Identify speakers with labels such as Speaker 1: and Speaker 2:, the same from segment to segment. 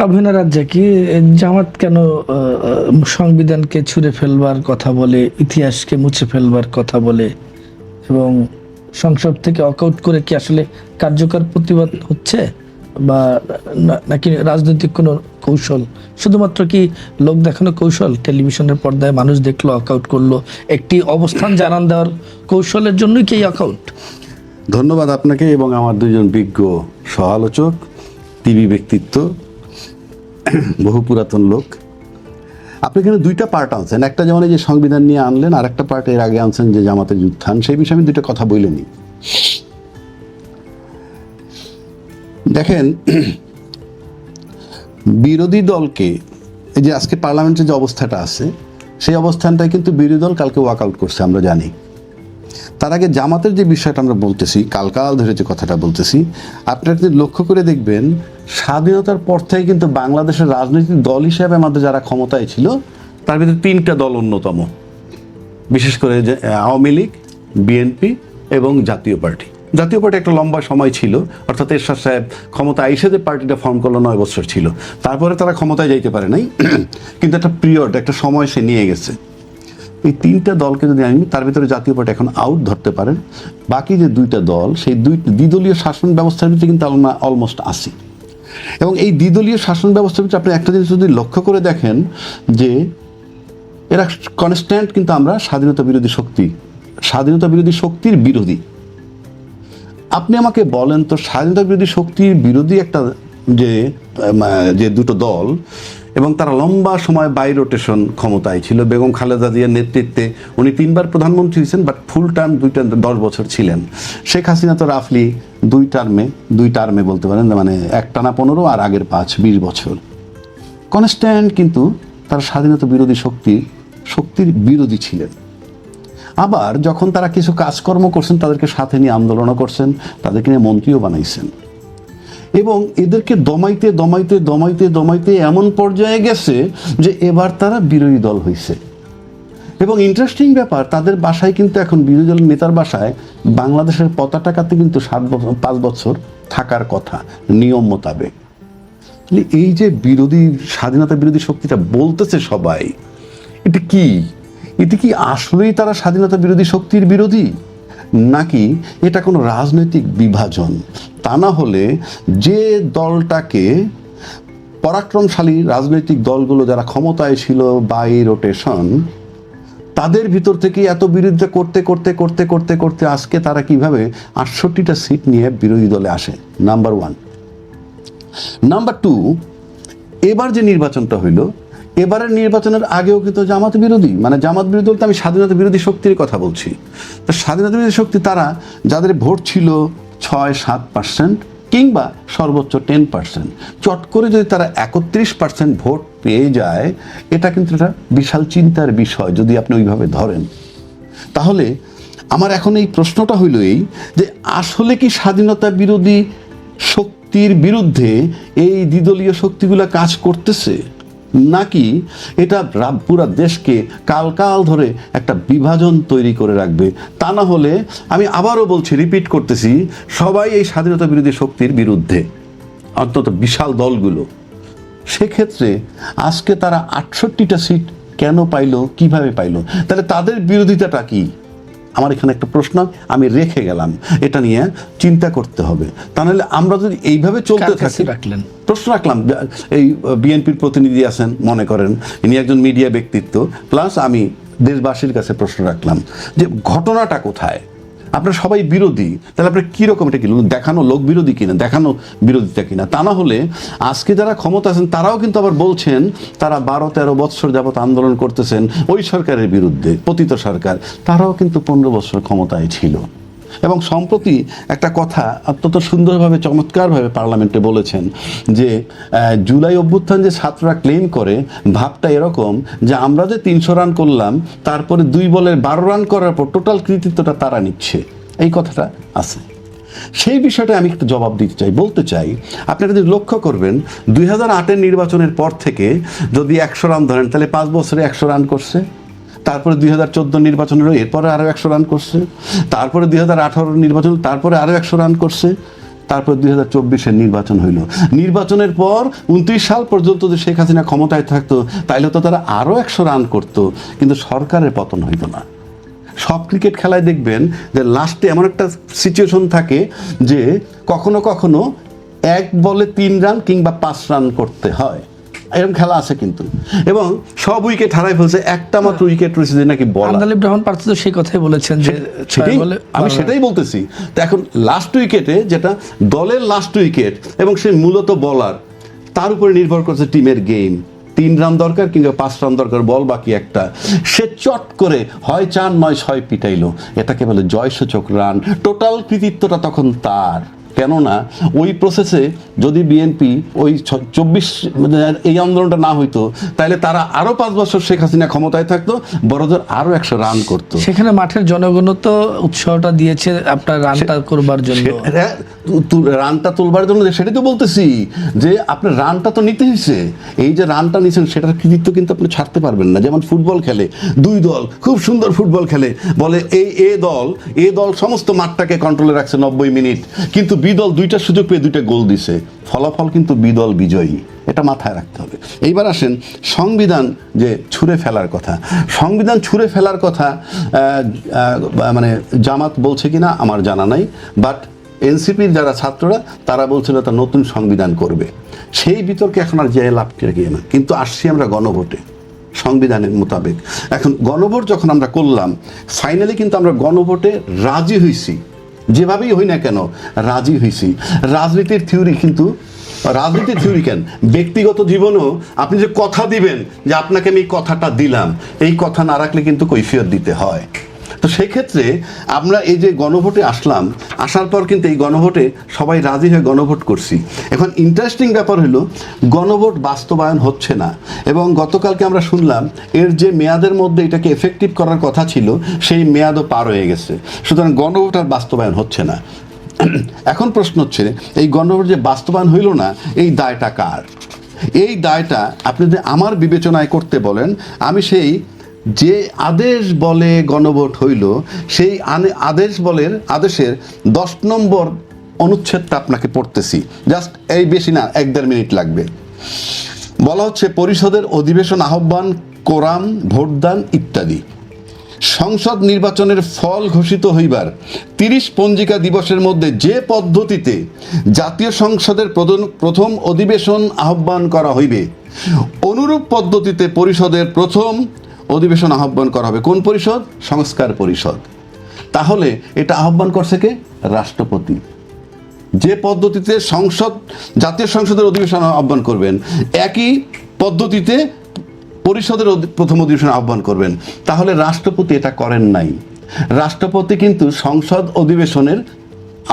Speaker 1: অভিনয় রাজ্জাকি, জামাত কেন সংবিধানকে ছুঁড়ে ফেলবার কথা বলে, ইতিহাসকে মুছে ফেলবার কথা বলে এবং সংসদ থেকে ওয়াকআউট করে কি আসলে কার্যকর প্রতিবাদ হচ্ছে, বা নাকি রাজনৈতিক কোনো কৌশল, শুধুমাত্র কি লোক দেখানো কৌশল, টেলিভিশনের পর্দায় মানুষ দেখলো ওয়াকআউট করলো, একটি অবস্থান জানান দেওয়ার কৌশলের জন্যই কি ওয়াকআউট?
Speaker 2: ধন্যবাদ আপনাকে এবং আমার দুজন বিজ্ঞ সহ-আলোচক, টিভি ব্যক্তিত্ব, বহু পুরাতন লোক। আপনি এখানে দুইটা পার্ট আনছেন, একটা যেমন এই যে সংবিধান নিয়ে আনলেন, আর একটা পার্ট এর আগে আনছেন যে জামাতের যুত্থান। সেই বিষয়ে আমি দুইটা কথা বলে নিই। দেখেন, বিরোধী দলকে এই যে আজকে পার্লামেন্টের যে অবস্থাটা আছে, সেই অবস্থানটাই কিন্তু বিরোধী দল কালকে ওয়াকআউট করছে, আমরা জানি। তার আগে জামাতের যে বিষয়টা আমরা বলতেছি, কাল ধরে যে কথাটা বলতেছি, আপনারা যদি লক্ষ্য করে দেখবেন, স্বাধীনতার পর থেকে কিন্তু বাংলাদেশের রাজনৈতিক দল হিসেবে আমাদের যারা ক্ষমতায় ছিল, তার ভিতরে তিনটা দল অন্যতম, বিশেষ করে যে আওয়ামী লীগ, বিএনপি এবং জাতীয় পার্টি। জাতীয় পার্টি একটা লম্বা সময় ছিল, অর্থাৎ এরশাদ সাহেব ক্ষমতা আইসে যে পার্টিটা ফর্ম করলো 9 বছর ছিল, তারপরে তারা ক্ষমতায় যাইতে পারে নাই, কিন্তু একটা পিরিয়ড, একটা সময় সে নিয়ে গেছে। এই তিনটা দলকে যদি আমি, তার ভিতরে জাতীয় পার্টি এখন আউট ধরতে পারেন, বাকি যে দুইটা দল, সেই দ্বিদলীয় শাসন ব্যবস্থার ভিতরে কিন্তু আমরা অলমোস্ট আসি। এবং এই দ্বিদলীয় শাসন ব্যবস্থার ভিতরে আপনি একটা জিনিস যদি লক্ষ্য করে দেখেন, যে এরা কনস্ট্যান্ট কিন্তু আমরা স্বাধীনতা বিরোধী শক্তি, স্বাধীনতা বিরোধী শক্তির বিরোধী। আপনি আমাকে বলেন তো, স্বাধীনতা বিরোধী শক্তির বিরোধী একটা যে দুটো দল, এবং তারা লম্বা সময় বাই রোটেশন ক্ষমতায় ছিল, বেগম খালেদা জিয়ার নেতৃত্বে উনি 3বার প্রধানমন্ত্রী হয়েছেন, বাট ফুল টার্ম 10 বছর ছিলেন। শেখ হাসিনা তো রাফলি 2 টার্মে বলতে পারেন, মানে একটানা 15 আর আগের 20 বছর। কনস্ট্যান্ট কিন্তু তারা স্বাধীনতা বিরোধী শক্তির বিরোধী ছিলেন। আবার যখন তারা কিছু কাজকর্ম করছেন, তাদেরকে সাথে নিয়ে আন্দোলনও করছেন, তাদেরকে নিয়ে মন্ত্রীও বানাইছেন, এবং এদেরকে দমাইতে এমন পর্যায়ে গেছে যে এবার তারা বিরোধী দল হয়েছে। এবং ইন্টারেস্টিং ব্যাপার, তাদের বাসায় কিন্তু এখন বিরোধী দলের নেতার বাসায় বাংলাদেশের পতাকাতে কিন্তু 5 বছর থাকার কথা নিয়ম মোতাবেক। এই যে স্বাধীনতা বিরোধী শক্তিটা বলতেছে সবাই, এটা কি আসলেই তারা স্বাধীনতা বিরোধী শক্তির বিরোধী, নাকি এটা কোনো রাজনৈতিক বিভাজন? তা না হলে যে দলটাকে পরাক্রমশালী রাজনৈতিক দলগুলো যারা ক্ষমতায় ছিল বাই রোটেশন, তাদের ভিতর থেকে এত বিরোধিতা করতে আজকে তারা কিভাবে 68টা সিট নিয়ে বিরোধী দলে আসে? নাম্বার 1। নাম্বার 2, এবার যে নির্বাচনটা হইল, এবারের নির্বাচনের আগেও কিন্তু জামাত বিরোধী, মানে জামাত বিরোধী বলতে আমি স্বাধীনতা বিরোধী শক্তির কথা বলছি। তো স্বাধীনতা বিরোধী শক্তি তারা, যাদের ভোট ছিল 6-7% কিংবা সর্বোচ্চ 10%, চট করে যদি তারা 31% ভোট পেয়ে যায়, এটা কিন্তু একটা বিশাল চিন্তার বিষয় যদি আপনি ওইভাবে ধরেন। তাহলে আমার এখন এই প্রশ্নটা হইল এই, যে আসলে কি স্বাধীনতা বিরোধী শক্তির বিরুদ্ধে এই দ্বিদলীয় শক্তিগুলো কাজ করতেছে, নাকি এটা পুরা দেশকে কাল ধরে একটা বিভাজন তৈরি করে রাখবে? তা না হলে, আমি আবারও বলছি, রিপিট করতেছি, সবাই এই স্বাধীনতা বিরোধী শক্তির বিরুদ্ধে, অন্তত বিশাল দলগুলো। সেক্ষেত্রে আজকে তারা 68টা সিট কেন পাইলো, কিভাবে পাইলো? তাহলে তাদের বিরোধিতাটা কি? আমার এখানে একটা প্রশ্ন আমি রেখে গেলাম, এটা নিয়ে চিন্তা করতে হবে। তা নাহলে আমরা যদি এইভাবে চলতে থাকি, প্রশ্ন রাখলাম, এই বিএনপির প্রতিনিধি আছেন মনে করেন, ইনি একজন মিডিয়া ব্যক্তিত্ব, প্লাস আমি দেশবাসীর কাছে প্রশ্ন রাখলাম যে ঘটনাটা কোথায়? আপনারা সবাই বিরোধী, তাহলে আপনার কীরকম, এটা কি দেখানো লোক বিরোধী কিনা, দেখানো বিরোধিতা কিনা? তা না হলে আজকে যারা ক্ষমতা আছেন তারাও কিন্তু আবার বলছেন তারা 12-13 বৎসর যাবৎ আন্দোলন করতেছেন ওই সরকারের বিরুদ্ধে, পতিত সরকার, তারাও কিন্তু 15 বছর ক্ষমতায় ছিল। এবং সম্প্রতি একটা কথা অত্যন্ত সুন্দরভাবে, চমৎকারভাবে পার্লামেন্টে বলেছেন যে জুলাই অভ্যুত্থান যে ছাত্ররা ক্লেম করে, ভাবটা এরকম যে আমরা যে 300 রান করলাম, তারপরে 2 বলের 12 রান করার পর টোটাল কৃতিত্বটা তারা নিচ্ছে, এই কথাটা আছে। সেই বিষয়টা আমি একটু জবাব দিতে চাই, বলতে চাই, আপনারা যদি লক্ষ্য করবেন 2008-এর নির্বাচনের পর থেকে যদি 100 রান ধরেন, তাহলে 5 বছরে 100 রান করছে। তারপরে 2014 নির্বাচনেরও এরপরে আরও 100 রান করছে, তারপরে 2018 নির্বাচন, তারপরে আরও 100 রান করছে। তারপর 2024-এর নির্বাচন হইল। নির্বাচনের পর 29 সাল পর্যন্ত যদি শেখ হাসিনা ক্ষমতায় থাকতো তাইলে তো তারা আরও 100 রান করতো, কিন্তু সরকারের পতন হইতো না। সব ক্রিকেট খেলায় দেখবেন যে লাস্টে এমন একটা সিচুয়েশন থাকে যে কখনো কখনো 1 বলে 3 রান কিংবা 5 রান করতে হয়, এরকম খেলা আছে কিন্তু। এবং সব উইকেট হারাই ফেলছে, একটা মাত্র উইকেট রয়েছে যে নাকি বল।
Speaker 1: আন্দালিব রহমান পার্থ তো সেই কথাই বলেছেন যে
Speaker 2: সেটাই আমি সেটাই বলতেছি। তো এখন লাস্ট উইকেটে, যেটা দলের লাস্ট উইকেট এবং সে মূলত বলার, তার উপরে নির্ভর করছে টিমের গেম। 3 রান দরকার কিংবা 5 রান দরকার, বল বাকি একটা, সে চট করে হয় 4 নয় 6 পিটাইলো, এটাকে বলে জয়সূচক রান। টোটাল কৃতিত্বটা তখন তার। কেননা ওই প্রসেসে যদি বিএনপি ওই 24 এই আন্দোলনটা না হইতো তাহলে তারা আরো 5 বছর শেখ হাসিনা ক্ষমতায় থাকতো, বড়দের আরো 100 রান করতো।
Speaker 1: সেখানে মাঠের জনগণ তো উৎসাহটা দিয়েছে আপনার রানটা করবার জন্য,
Speaker 2: রানটা তুলবার জন্য। সেটাই তো বলতেছি যে আপনার রানটা তো নিতে হয়েছে। এই যে রানটা নিয়েছেন সেটার কৃতিত্ব কিন্তু আপনি ছাড়তে পারবেন না। যেমন ফুটবল খেলে 2 দল, খুব সুন্দর ফুটবল খেলে, বলে এ দল সমস্ত মাঠটাকে কন্ট্রোলে রাখছে 90 মিনিট, কিন্তু বি দল 2টা সুযোগ পেয়ে 2টা গোল দিছে, ফলাফল কিন্তু বি দল বিজয়ী। এটা মাথায় রাখতে হবে। এইবার আসেন সংবিধান যে ছুঁড়ে ফেলার কথা। সংবিধান ছুঁড়ে ফেলার কথা মানে জামাত বলছে কিনা আমার জানা নাই, বাট এনসিপির যারা ছাত্ররা তারা বলছিল তা নতুন সংবিধান করবে। সেই বিতর্কে এখন আর যে লাভ গিয়ে না, কিন্তু আসছি আমরা গণভোটে সংবিধানের মোতাবেক। এখন গণভোট যখন আমরা করলাম, ফাইনালি কিন্তু আমরা গণভোটে রাজি হইছি, যেভাবেই হই না কেন রাজি হইছি। রাজনীতির থিওরি কেন, ব্যক্তিগত জীবনেও আপনি যে কথা দিবেন যে আপনাকে আমি কথাটা দিলাম, এই কথা না রাখলে কিন্তু কৈফিয়ত দিতে হয়। তো সেক্ষেত্রে আমরা এই যে গণভোটে আসার পর কিন্তু এই গণভোটে সবাই রাজি হয়ে গণভোট করছি। এখন ইন্টারেস্টিং ব্যাপার হলো গণভোট বাস্তবায়ন হচ্ছে না, এবং গতকালকে আমরা শুনলাম এর যে মেয়াদের মধ্যে এটাকে এফেক্টিভ করার কথা ছিল সেই মেয়াদও পার হয়ে গেছে। সুতরাং গণভোট আর বাস্তবায়ন হচ্ছে না। এখন প্রশ্ন হচ্ছে, এই গণভোট যে বাস্তবায়ন হইল না, এই দায়টা কার? এই দায়টা আপনি যদি আমার বিবেচনায় করতে বলেন, আমি সেই যে আদেশ বলে গণভোট হইল সেই আদেশের 10 নম্বর অনুচ্ছেদটা আপনাকে পড়তেছি, জাস্ট এই বেশি না, 1-1.5 মিনিট লাগবে। বলা হচ্ছে পরিষদের অধিবেশন আহ্বান, কোরাম, ভোটদান ইত্যাদি। সংসদ নির্বাচনের ফল ঘোষিত হইবার 30 পঞ্জিকা দিবসের মধ্যে যে পদ্ধতিতে জাতীয় সংসদের প্রথম অধিবেশন আহ্বান করা হইবে, অনুরূপ পদ্ধতিতে পরিষদের প্রথম অধিবেশন আহ্বান করা হবে। কোন পরিষদ? সংস্কার পরিষদ। তাহলে এটা আহ্বান করছে কে? রাষ্ট্রপতি। যে পদ্ধতিতে জাতীয় সংসদের অধিবেশন আহ্বান করবেন, একই পদ্ধতিতে পরিষদের প্রথম অধিবেশন আহ্বান করবেন। তাহলে রাষ্ট্রপতি এটা করেন নাই। রাষ্ট্রপতি কিন্তু সংসদ অধিবেশনের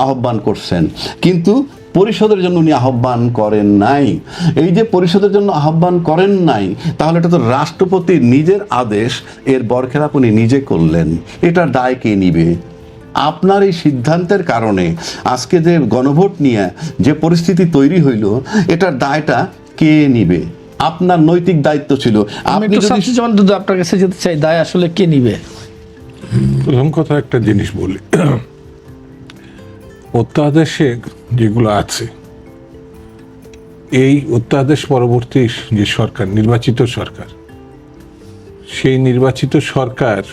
Speaker 2: আহ্বান করছেন, কিন্তু পরিষদের জন্য উনি আহ্বান করেন নাই। এই যে পরিষদের জন্য আহ্বান করেন নাই, তাহলে এটা তো রাষ্ট্রপতির নিজের আদেশ, এর বরখেলাপ উনি নিজে করলেন। এটার দায় কে নিবে? আপনার এই সিদ্ধান্তের কারণে আজকে যে গণভোট নিয়ে যে পরিস্থিতি তৈরি হইল, এটার দায়টা কে নিবে? আপনার নৈতিক দায়িত্ব ছিল।
Speaker 1: আমি আপনার কাছে যেতে চাই, দায় আসলে কে নিবে?
Speaker 3: প্রথম কথা একটা জিনিস বলি, অত্যাদেশে যেগুলো আছে, এই অত্যাদেশ পরবর্তী যে সরকার, নির্বাচিত সরকার, সেই নির্বাচিত সরকার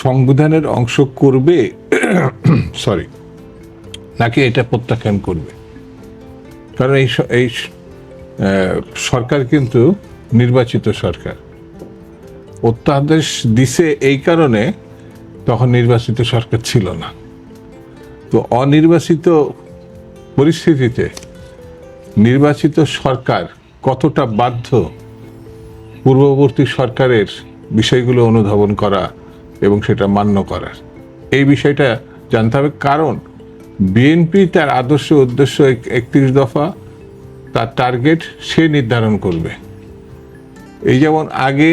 Speaker 3: সংবিধানের অংশ করবে নাকি এটা প্রত্যাখ্যান করবে? কারণ এই সরকার কিন্তু নির্বাচিত সরকার। অত্যাদেশ দিছে এই কারণে তখন নির্বাচিত সরকার ছিল না। তো অনির্বাচিত পরিস্থিতিতে নির্বাচিত সরকার কতটা বাধ্য পূর্ববর্তী সরকারের বিষয়গুলো অনুধাবন করা এবং সেটা মান্য করার, এই বিষয়টা জানতে হবে। কারণ বিএনপি তার আদর্শ উদ্দেশ্য 31 দফা, তার টার্গেট সে নির্ধারণ করবে। এই যেমন আগে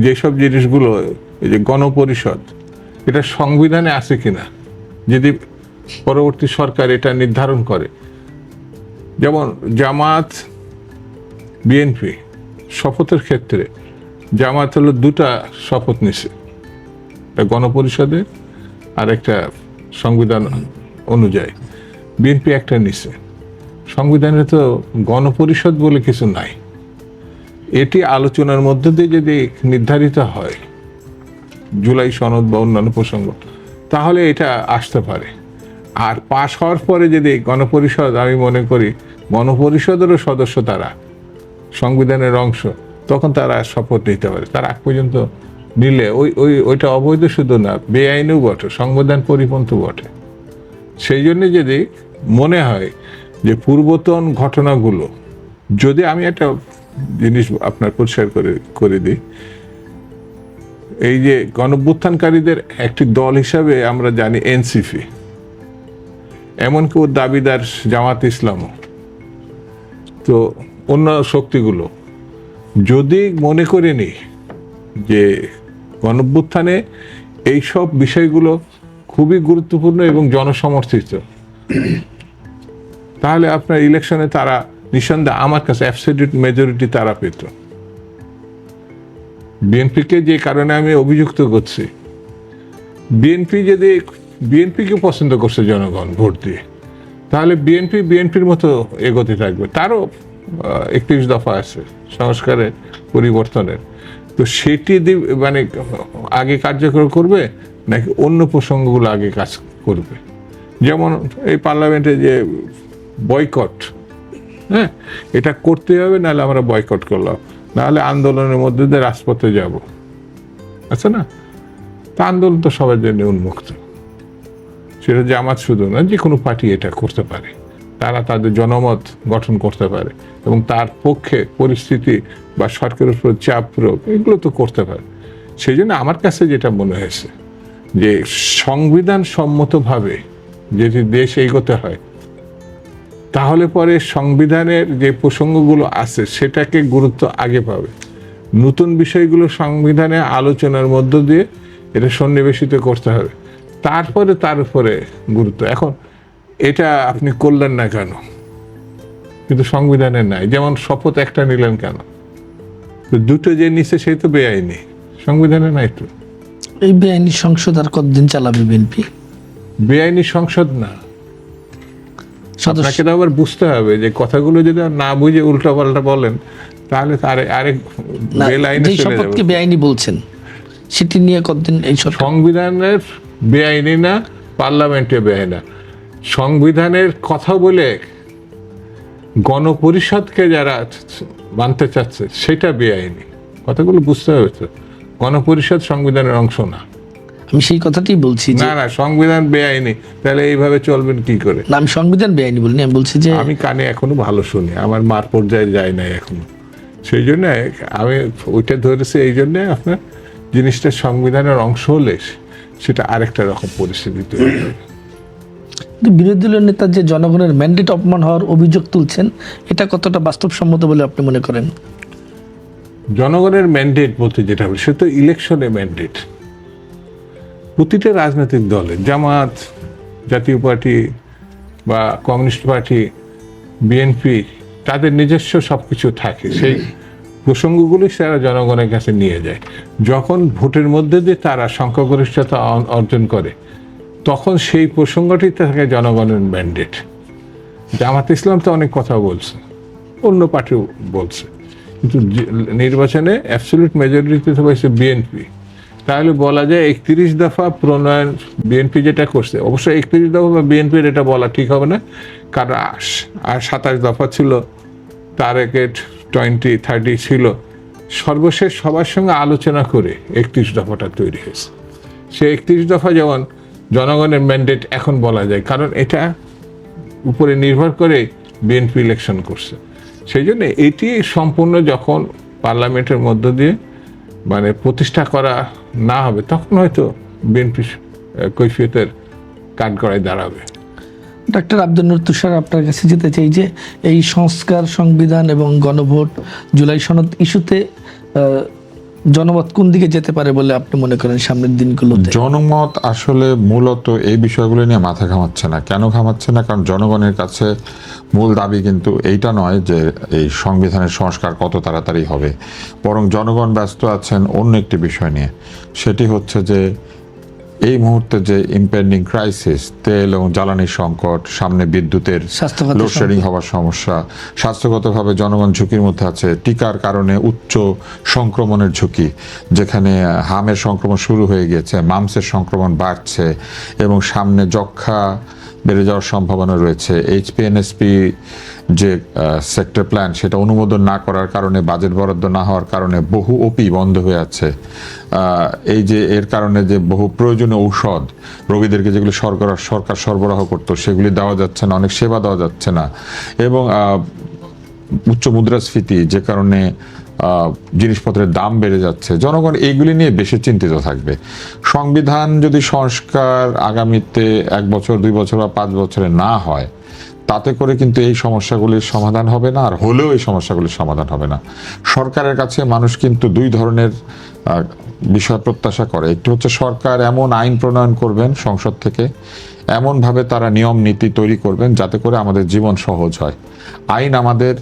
Speaker 3: যেসব জিনিসগুলো, এই যে গণপরিষদ, এটা সংবিধানে আছে কিনা, যদি পরবর্তী সরকার এটা নির্ধারণ করে। যেমন জামাত বিএনপি শপথের ক্ষেত্রে জামাত হলো 2টা শপথ নিছে, একটা গণপরিষদের আর একটা সংবিধান অনুযায়ী। বিএনপি একটা নিছে, সংবিধানে তো গণপরিষদ বলে কিছু নাই। এটি আলোচনার মধ্যে দিয়ে যদি নির্ধারিত হয় জুলাই সনদ বা অন্যান্য প্রসঙ্গ, তাহলে এটা আসতে পারে। আর পাশ হওয়ার পরে যদি গণপরিষদ, আমি মনে করি গণপরিষদেরও সদস্য তারা, সংবিধানের অংশ, তখন তারা শপথ নিতে পারে। তার আগ পর্যন্ত নিলে ওইটা অবৈধ শুধু না, বেআইনিও বটে, সংবিধান পরিপন্থী বটে। সেই জন্য যদি মনে হয় যে পূর্বতন ঘটনাগুলো, যদি আমি একটা জিনিস আপনার পরিষ্কার করে দিই, এই যে গণঅভ্যুত্থানকারীদের একটি দল হিসাবে আমরা জানি এনসিপি, এমনকি ওর দাবিদার জামাত ইসলামও, তো অন্য শক্তিগুলো, যদি মনে করে নি যে গণঅভ্যুত্থানে এইসব বিষয়গুলো খুবই গুরুত্বপূর্ণ এবং জনসমর্থিত, তাহলে আপনার ইলেকশনে তারা নিঃসন্দেহে, আমার কাছে অ্যাবসলিউট মেজরিটি তারা পেত। বিএনপিকে যে কারণে আমি অভিযুক্ত করছি, বিএনপিকে পছন্দ করছে জনগণ ভোট দিয়ে, তাহলে বিএনপির মতো এগোতে থাকবে। তারও 31 দফা আছে সংস্কারের, পরিবর্তনের, তো সেটি মানে আগে কার্যকর করবে নাকি অন্য প্রসঙ্গগুলো আগে কাজ করবে। যেমন এই পার্লামেন্টে যে বয়কট, হ্যাঁ, এটা করতে হবে, নাহলে আমরা বয়কট করলাম, নাহলে আন্দোলনের মধ্যে দিয়ে রাজপথে যাব, আচ্ছা না? তা আন্দোলন তো সবার জন্য উন্মুক্ত, সেটা জামাত শুধু না, যে কোনো পার্টি এটা করতে পারে, তারা তাদের জনমত গঠন করতে পারে এবং তার পক্ষে পরিস্থিতি বা সরকারের উপর চাপ প্রয়োগ এগুলো তো করতে পারে। সেই জন্য আমার কাছে যেটা মনে হয়েছে যে সংবিধান সম্মতভাবে যদি দেশ এগোতে হয়, তাহলে পরে সংবিধানের যে প্রসঙ্গগুলো আছে সেটাকে গুরুত্ব আগে পাবে। নতুন বিষয়গুলো সংবিধানে আলোচনার মধ্য দিয়ে এটা সন্নিবেশিত করতে হবে, তারপরে তার উপরে গুরুত্ব। এখন এটা আপনি করলেন না কেন, কিন্তু সংবিধানের নাই। যেমন শপথ একটা নিলেন কেন, তো দুটো যে নিচ্ছে সেই তো বেআইনি, সংবিধানে নাই তো।
Speaker 1: এই বেআইনি সংসদ আর কতদিন চালাবে বিএনপি?
Speaker 3: বেআইনি সংসদ না, আপনাকে তো আবার বুঝতে হবে যে কথাগুলো যদি না বুঝে উল্টাপাল্টা বলেন, তাহলে আরেক বেআইনি চলে যাবে।
Speaker 1: শপথকে বেআইনি বলছেন, সেটি নিয়ে কতদিন এই
Speaker 3: সংবিধানের বেআইনি না, পার্লামেন্টে বেআইনি না, সংবিধানের কথা বলে গণপরিষদকে যারা মানতে চাচ্ছে সেটা বেআইনি। কথাগুলো বুঝতে হবে তো, গণপরিষদ সংবিধানের অংশ না।
Speaker 1: আমি সেই কথাটাই বলছি,
Speaker 3: না সংবিধান বেআইনি, তাহলে এইভাবে চলবেন কি করে?
Speaker 1: না, আমি সংবিধান বেআইনি বলিনি, আমি বলছি যে
Speaker 3: আমি কানে এখনো ভালো শুনি, আমার মার পর্যায়ে যায় নাই এখনো, সেই জন্য আমি ওইটা ধরেছি। এই জন্য আপনার জিনিসটা সংবিধানের অংশ হলে সেটা আরেকটা রকম পরিস্থিতি তৈরি হবে।
Speaker 1: বিরোধী দলীয় নেতা যে জনগণের ম্যান্ডেট অপমান হওয়ার অভিযোগ তুলছেন, এটা কতটা বাস্তবসম্মত বলে আপনি মনে করেন?
Speaker 3: জনগণের ম্যান্ডেট বলতে যেটা হবে, সে তো ইলেকশনে ম্যান্ডেট। প্রতিটা রাজনৈতিক দলে, জামাত, জাতীয় পার্টি বা কমিউনিস্ট পার্টি, বিএনপি, তাদের নিজস্ব সবকিছু থাকে, সেই প্রসঙ্গগুলি তারা জনগণের কাছে নিয়ে যায়। যখন ভোটের মধ্যে দিয়ে তারা সংখ্যাগরিষ্ঠতা অর্জন করে, তখন সেই প্রসঙ্গটি থাকে জনগণের ম্যান্ডেট। জামাত ইসলাম তো অনেক কথা বলছে, অন্য পার্টিও বলছে, কিন্তু নির্বাচনে অ্যাবসলিউট মেজরিটিতে হয়েছে বিএনপি। তাহলে বলা যায় 31 দফা প্রণয়ন বিএনপি যেটা করছে, অবশ্যই 31 দফা বা বিএনপির এটা বলা ঠিক হবে না, কারণ আর 27 দফা ছিল, টার্গেট 2030 ছিল। সর্বশেষ সবার সঙ্গে আলোচনা করে 31 দফাটা তৈরি হয়েছে। সে 31 দফা যেমন জনগণের ম্যান্ডেট এখন বলা যায়, কারণ এটা উপরে নির্ভর করে বিএনপি ইলেকশন করছে। সেই জন্য এটি সম্পূর্ণ যখন পার্লামেন্টের মধ্য দিয়ে মানে প্রতিষ্ঠা করা না হবে, তখন হয়তো বিএনপি কৈফিয়তের কাঠগড়ায় দাঁড়াবে।
Speaker 1: ডক্টর আব্দুল নূর তুষার, আপনার কাছে যেতে চাই যে এই সংস্কার, সংবিধান এবং গণভোট, জুলাই সনদ ইস্যুতে জনমত কোন দিকে যেতে পারে বলে আপনি মনে করেন সামনের দিনগুলোতে?
Speaker 4: জনমত আসলে মূলত এই বিষয়গুলো নিয়ে মাথা ঘামাচ্ছে না। কেন ঘামাচ্ছে না? কারণ জনগণের কাছে মূল দাবি কিন্তু এইটা নয় যে এই সংবিধানের সংস্কার কত তাড়াতাড়ি হবে, বরং জনগণ ব্যস্ত আছেন অন্য একটি বিষয় নিয়ে। সেটি হচ্ছে যে এই মুহূর্তে যে ইম্পেন্ডিং ক্রাইসিস, তেল এবং জ্বালানির সংকট, সামনে বিদ্যুতের
Speaker 1: স্বাস্থ্যগত
Speaker 4: লোডশেডিং হওয়ার সমস্যা, স্বাস্থ্যগতভাবে জনগণ ঝুঁকির মধ্যে আছে, টিকার কারণে উচ্চ সংক্রমণের ঝুঁকি, যেখানে হামের সংক্রমণ শুরু হয়ে গিয়েছে, মামসের সংক্রমণ বাড়ছে এবং সামনে যক্ষ্মা বেড়ে যাওয়ার সম্ভাবনা রয়েছে। এইচপিএনএসপি যে সেক্টর প্ল্যান সেটা অনুমোদন না করার কারণে, বাজেট বরাদ্দ না হওয়ার কারণে বহু ওপি বন্ধ হয়ে আছে। এই যে এর কারণে যে বহু প্রয়োজনীয় ঔষধ রোগীদেরকে যেগুলি সরকার সরবরাহ করতো সেগুলি দেওয়া যাচ্ছে না, অনেক সেবা দেওয়া যাচ্ছে না, এবং উচ্চ মুদ্রাস্ফীতি যে কারণে জিনিসপত্রের দাম বেড়ে যাচ্ছে। জনগণ এইগুলি নিয়ে বেশি চিন্তিত থাকবে। সংবিধান যদি সংস্কার আগামীতে 1 বছর 2 বছর বা 5 বছরে না হয়, তাতে করে কিন্তু এই সমস্যাগুলির সমাধান হবে না, আর হলেও এই সমস্যাগুলির সমাধান হবে না। সরকারের কাছে মানুষ কিন্তু 2 ধরনের বিষয় প্রত্যাশা করে। একটি হচ্ছে সরকার এমন আইন প্রণয়ন করবেন সংসদ থেকে, এমনভাবে তারা নিয়ম নীতি তৈরি করবেন যাতে করে আমাদের জীবন সহজ হয়। আইন আমাদের,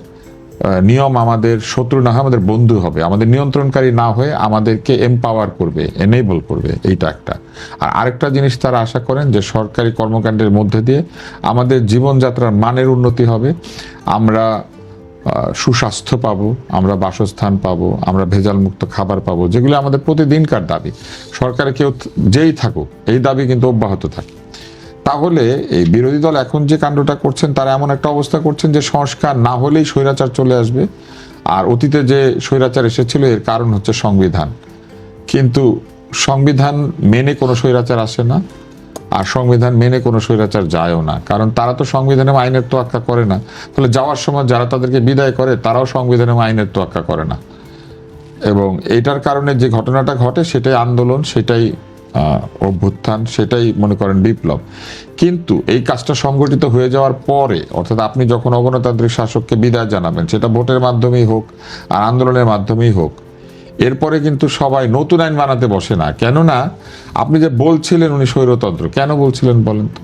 Speaker 4: নিয়ম আমাদের শত্রু না হয় আমাদের বন্ধু হবে, আমাদের নিয়ন্ত্রণকারী না হয়ে আমাদেরকে এম্পাওয়ার করবে, এনেবল করবে। এইটা একটা। আর আরেকটা জিনিস তারা আশা করেন যে সরকারি কর্মকাণ্ডের মধ্যে দিয়ে আমাদের জীবনযাত্রার মানের উন্নতি হবে, আমরা সুস্বাস্থ্য পাবো, আমরা বাসস্থান পাবো, আমরা ভেজালমুক্ত খাবার পাবো, যেগুলো আমাদের প্রতিদিনকার দাবি। সরকারে কেউ যেই থাকুক এই দাবি কিন্তু অব্যাহত থাকে। তাহলে এই বিরোধী দল এখন যে কাণ্ডটা করছেন, তারা এমন একটা অবস্থা করছেন যে সংস্কার না হলেই স্বৈরাচার চলে আসবে, আর অতীতে যে স্বৈরাচার এসেছিল এর কারণ হচ্ছে সংবিধান। কিন্তু সংবিধান মেনে কোনো স্বৈরাচার আসে না, আর সংবিধান মেনে কোনো স্বৈরাচার যায়ও না, কারণ তারা তো সংবিধানে আইনের তোয়াক্কা করে না। ফলে যাওয়ার সময় যারা তাদেরকে বিদায় করে তারাও সংবিধানে আইনের তোয়াক্কা করে না। এবং এটার কারণে যে ঘটনাটা ঘটে সেটাই আন্দোলন, সেটাই অভ্যুত্থান, সেটাই মনে করেন বিপ্লব। কিন্তু এই কাজটা সংগঠিত হয়ে যাওয়ার পরে, অর্থাৎ আপনি যখন অগণতান্ত্রিক শাসককে বিদায় জানাবেন, সেটা ভোটের মাধ্যমেই হোক আর আন্দোলনের মাধ্যমেই হোক, এরপরে কিন্তু সবাই নতুন আইন বানাতে বসে না। কেননা আপনি যে বলছিলেন উনি স্বৈরতন্ত্র, কেন বলছিলেন বলেন তো?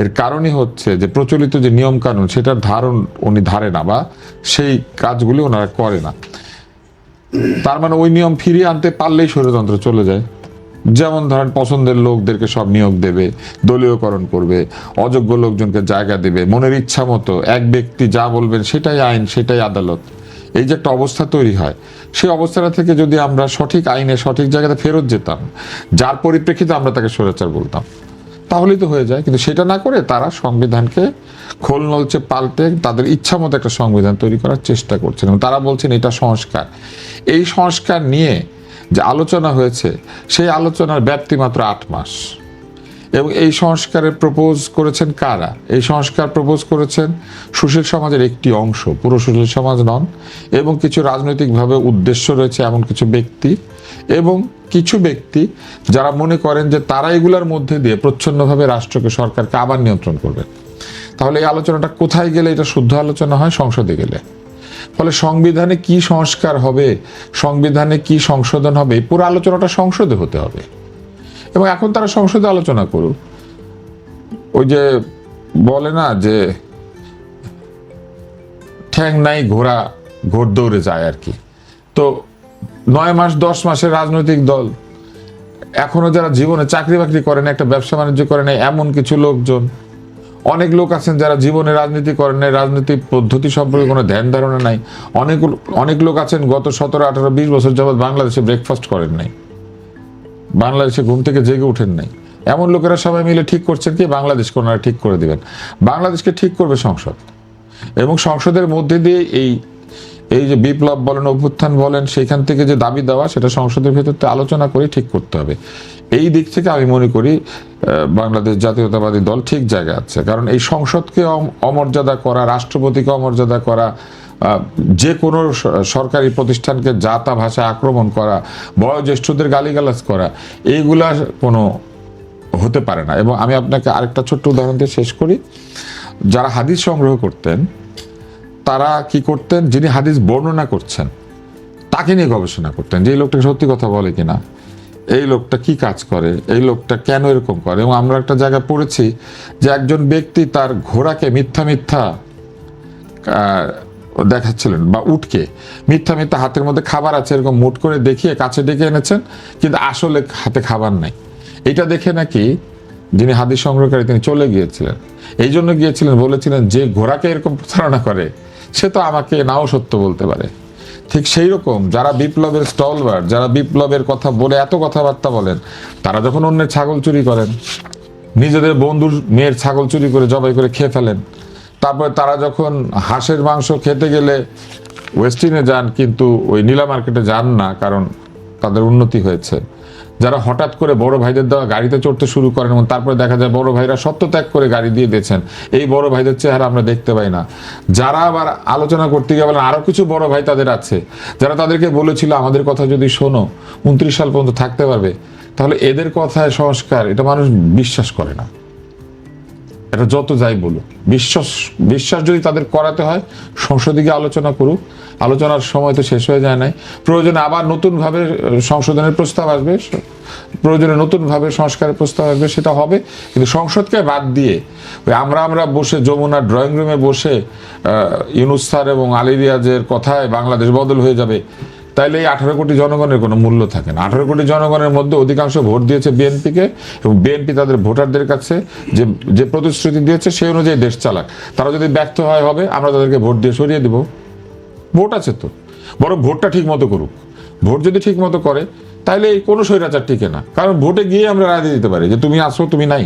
Speaker 4: এর কারণই হচ্ছে যে প্রচলিত যে নিয়ম কানুন সেটার ধারণ উনি ধারে না, বা সেই কাজগুলি ওনারা করে না। তার মানে ওই নিয়ম ফিরিয়ে আনতে পারলেই স্বৈরতন্ত্র চলে যায়। যেমন ধরেন পছন্দের লোকদেরকে সব নিয়োগ দেবে, দলীয়করণ করবে, অযোগ্য লোকজনকে জায়গা দেবে, মনের ইচ্ছা মতো এক ব্যক্তি যা বলবেন সেটাই আইন, সেটাই আদালত। এই যে একটা অবস্থা তৈরি হয়, সেই অবস্থাটা থেকে যদি আমরা সঠিক আইনে সঠিক জায়গাতে ফেরত যেতাম, যার পরিপ্রেক্ষিতে আমরা তাকে স্বৈরাচার বলতাম, তাহলেই তো হয়ে যায়। কিন্তু সেটা না করে তারা সংবিধানকে খোল নলচে পাল্টে তাদের ইচ্ছা মতো একটা সংবিধান তৈরি করার চেষ্টা করছেন, এবং তারা বলছেন এটা সংস্কার। এই সংস্কার নিয়ে যে আলোচনা হয়েছে সেই আলোচনার ব্যাপ্তি মাত্র 8 মাস, এবং এই সংস্কারের প্রপোজ করেছেন কারা? এই সংস্কার প্রপোজ করেছেন সুশীল সমাজের একটি অংশ, পুরো সুশীল সমাজ নন, এবং কিছু রাজনৈতিকভাবে উদ্দেশ্য রয়েছে এমন কিছু ব্যক্তি, এবং কিছু ব্যক্তি যারা মনে করেন যে তারা এগুলোর মধ্যে দিয়ে প্রচ্ছন্নভাবে রাষ্ট্রকে, সরকারকে আবার নিয়ন্ত্রণ করবে। তাহলে এই আলোচনাটা কোথায় গেলে এটা শুদ্ধ আলোচনা হয়? সংসদে গেলে। ফলে সংবিধানে কি সংস্কার হবে, সংবিধানে কি সংশোধন হবে, এই পুরো আলোচনাটা সংসদে হতে হবে। এবং এখন তারা সংসদে আলোচনা করুক। ওই যে বলে না যে ঠ্যাং নাই ঘোড়া ঘোড় দৌড়ে যায় আর কি। তো 9 মাস 10 মাসের রাজনৈতিক দল, এখনো যারা জীবনে চাকরি বাকরি করেন, একটা ব্যবসা বাণিজ্য করেন, এমন কিছু লোকজন, অনেক লোক আছেন যারা জীবনে রাজনীতি করেন নাই, রাজনৈতিক পদ্ধতি সম্পর্কে কোনো ধ্যান ধারণা নাই। অনেক লোক আছেন গত 17, 18, 20 বছর যাবৎ বাংলাদেশে ব্রেকফাস্ট করেন নাই, বাংলাদেশে ঘুম থেকে জেগে উঠেন নাই। এমন লোকেরা সবাই মিলে ঠিক করছেন কি বাংলাদেশকে ওনারা ঠিক করে দিবেন। বাংলাদেশকে ঠিক করবে সংসদ, এবং সংসদের মধ্যে দিয়ে এই যে বিপ্লব বলেন, অভ্যুত্থান বলেন, সেইখান থেকে যে দাবি দেওয়া সেটা সংসদের ভেতর আলোচনা করে ঠিক করতে হবে। এই দিক থেকে আমি মনে করি বাংলাদেশ জাতীয়তাবাদী দল ঠিক জায়গায় আছে। কারণ এই সংসদকে অমর্যাদা করা, রাষ্ট্রপতিকে অমর্যাদা করা, যে কোনো সরকারি প্রতিষ্ঠানকে যা তা ভাষায় আক্রমণ করা, বয়োজ্যেষ্ঠদের গালিগালাজ করা, এইগুলা কোনো হতে পারে না। এবং আমি আপনাকে আরেকটা ছোট্ট উদাহরণ দিয়ে শেষ করি। যারা হাদিস সংগ্রহ করতেন তারা কি করতেন? যিনি হাদিস বর্ণনা করছেন তাকে নিয়ে গবেষণা করতেন, যে এই লোকটা সত্যি কথা বলে কিনা, এই লোকটা কি কাজ করে, এই লোকটা কেন এরকম করে। এবং আমরা একটা জায়গায় পড়েছি যে একজন ব্যক্তি তার ঘোড়াকে মিথ্যা দেখাচ্ছিলেন, বা উটকে মিথ্যা হাতের মধ্যে খাবার আছে এরকম মুট করে দেখিয়ে কাছে ডেকে এনেছেন, কিন্তু আসলে হাতে খাবার নাই। এটা দেখে নাকি যিনি হাদিস সংগ্রহকারী তিনি চলে গিয়েছিলেন। এই জন্য গিয়েছিলেন, বলেছিলেন যে ঘোড়াকে এরকম প্রতারণা করে সে তো আমাকে নাও সত্য বলতে পারে। ঠিক সেই রকম যারা বিপ্লবের স্টলওয়ার্ড, যারা বিপ্লবের কথা বলে এত কথাবার্তা বলেন, তারা যখন অন্যের ছাগল চুরি করেন, নিজেদের বন্ধুর মেয়ের ছাগল চুরি করে জবাই করে খেয়ে ফেলেন, তারপরে তারা যখন হাঁসের মাংস খেতে গেলে ওয়েস্টিনে যান কিন্তু ওই নীলা মার্কেটে যান না, কারণ তাদের উন্নতি হয়েছে, যারা হঠাৎ করে বড় ভাইদের দেওয়া গাড়িতে চড়তে শুরু করেন এবং তারপরে দেখা যায় বড় ভাইরা সত্যত্যাগ করে গাড়ি দিয়ে দিয়েছেন, এই বড় ভাইদের চেহারা আমরা দেখতে পাই না। যারা আবার আলোচনা করতে গিয়ে বলেন আরো কিছু বড় ভাই তাদের আছে, যারা তাদেরকে বলেছিল আমাদের কথা যদি শোনো 29 সাল পর্যন্ত থাকতে পারবে, তাহলে এদের কথায় সংস্কার এটা মানুষ বিশ্বাস করে না। এটা যত যাই বলুক, বিশ্বাস যদি তাদের করাতে হয় সংসদে গিয়ে আলোচনা করুক, আলোচনার সময় তো শেষ হয়ে যায় নাই, প্রয়োজনে আবার নতুনভাবে সংশোধনের প্রস্তাব আসবে, প্রয়োজনে নতুনভাবে সংস্কারের প্রস্তাব আসবে, সেটা হবে। কিন্তু সংসদকে বাদ দিয়ে ওই আমরা বসে যমুনার ড্রয়িং রুমে বসে ইউনূস স্যার এবং আলী রিয়াজের কথায় বাংলাদেশ বদল হয়ে যাবে, তাইলে এই 18 কোটি জনগণের কোনো মূল্য থাকে না। 18 কোটি জনগণের মধ্যে অধিকাংশ ভোট দিয়েছে বিএনপিকে, এবং বিএনপি তাদের ভোটারদের কাছে যে প্রতিশ্রুতি দিয়েছে সেই অনুযায়ী দেশ চালাক। তারা যদি ব্যর্থ হবে আমরা তাদেরকে ভোট দিয়ে সরিয়ে দিব। ভোট আছে তো, বরং ভোটটা ঠিক মতো করুক। ভোট যদি ঠিক মতো করে তাহলে এই কোনো স্বৈরাচার টিকে না, কারণ ভোটে গিয়ে আমরা রায় দিয়ে দিতে পারি যে তুমি আসো তুমি নাই।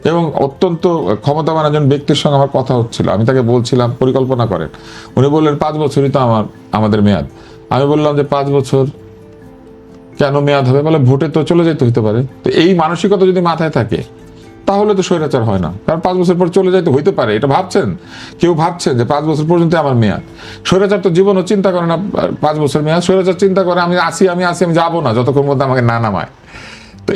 Speaker 4: এবং অত্যন্ত ক্ষমতাবান একজন ব্যক্তির সঙ্গে আমার কথা হচ্ছিল, আমি তাকে বলছিলাম পরিকল্পনা করেন, উনি বললেন 5 বছরই তো আমাদের মেয়াদ। আমি বললাম যে 5 বছর কেন মেয়াদ হবে? বলে ভোটে তো চলে যেতে হতে পারে। তো এই মানসিকতা যদি মাথায় থাকে তাহলে তো স্বৈরাচার হয় না, কারণ 5 বছর পর চলে যাইতে হইতে পারে। এটা ভাবছেন, কেউ ভাবছেন যে 5 বছর পর্যন্ত আমার মেয়াদ? স্বৈরাচার তো জীবনও চিন্তা করে না 5 বছর মেয়াদ। স্বৈরাচার চিন্তা করে আমি আসি আমি যাবো না যতক্ষণ মধ্যে আমাকে না নামায়। তো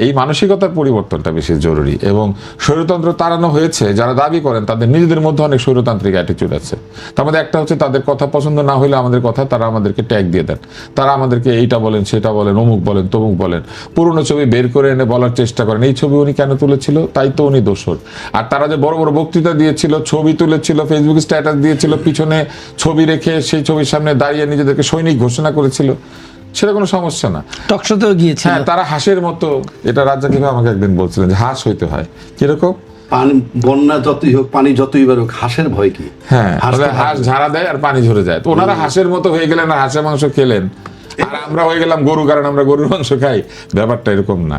Speaker 4: এই মানসিকতার পরিবর্তনটা বেশি জরুরি। এবং স্বৈরতন্ত্র তাড়ানো হয়েছে যারা দাবি করেন তাদের নিজেদের মধ্যে অনেক স্বৈরতান্ত্রিক অ্যাটিটিউড আছে। তার মধ্যে একটা হচ্ছে তাদের কথা পছন্দ না হলে আমাদের কথা তারা আমাদেরকে ট্যাগ দিয়ে দেন, তারা আমাদেরকে এইটা বলেন সেটা বলেন, অমুক বলেন তমুক বলেন, পুরনো ছবি বের করে এনে বলার চেষ্টা করেন এই ছবি উনি কেন তুলেছিল, তাই তো উনি দোষর। আর তারা যে বড় বড় বক্তৃতা দিয়েছিল, ছবি তুলেছিল, ফেসবুক স্ট্যাটাস দিয়েছিল, পিছনে ছবি রেখে সেই ছবির সামনে দাঁড়িয়ে নিজেদেরকে সৈনিক ঘোষণা করেছিল, সেটা কোনো সমস্যা না।
Speaker 1: টকশোতেও গিয়েছিল।
Speaker 4: হ্যাঁ, তারা হাঁসের মতো, এটা রাজ্জাক ভাই আমাকে একদিন বলছিলেন যে হাঁস হইতে হয় কিরকম,
Speaker 2: পানি বন্যা যতই হোক পানি যতই বাড়ুক হাঁসের ভয় কি?
Speaker 4: হ্যাঁ, হাঁস ঝাড়া দেয় আর পানি ঝরে যায়। তো ওনারা হাঁসের মতো হয়ে গেলেন আর হাঁসের মাংস খেলেন, আর আমরা হয়ে গেলাম গরু, কারণ আমরা গরুর মাংস খাই। ব্যাপারটা এরকম না।